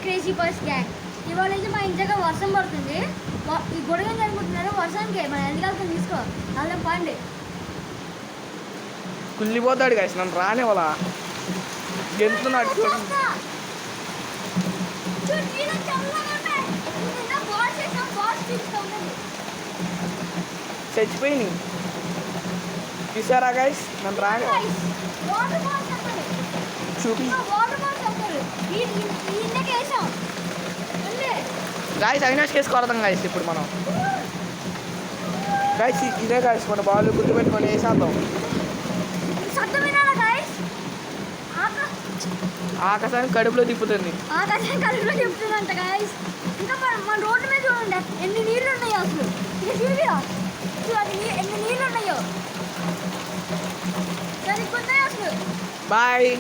Crazy boys gang. ఇవాళ అయితే మా ఇంటి దగ్గర వర్షం పడుతుంది. ఈ గొడవ జరుగుతున్నారు వర్షానికి. మన ఎందుకు తీసుకో అలా పండి కుళ్ళిపోతాడు గాయస్. నన్ను రానే వాళ్ళ గెలుతున్నాడు. చచ్చిపోయి చూసారా గాయస్? నన్ను రాని చూపి గాయస్. అవినాష్ వేసుకోవడం గాయస్. ఇప్పుడు మనం గాయస్ ఇదే గాయస్ మన బాల్ గుర్తుపెట్టుకొని వేసేద్దాం. ఆకాశానికి కడుపులో తిప్పుతుంది. ఆకాశానికి కడుపులో తిప్పుతుందంట గాయస్. ఇంకా మన రోడ్డు మీద చూడండి ఎన్ని నీళ్ళు ఉన్నాయో అసలు. ఇక చూడండి ఎన్ని నీళ్ళు ఉన్నాయో. సరిగ్గా అసలు. బాయ్.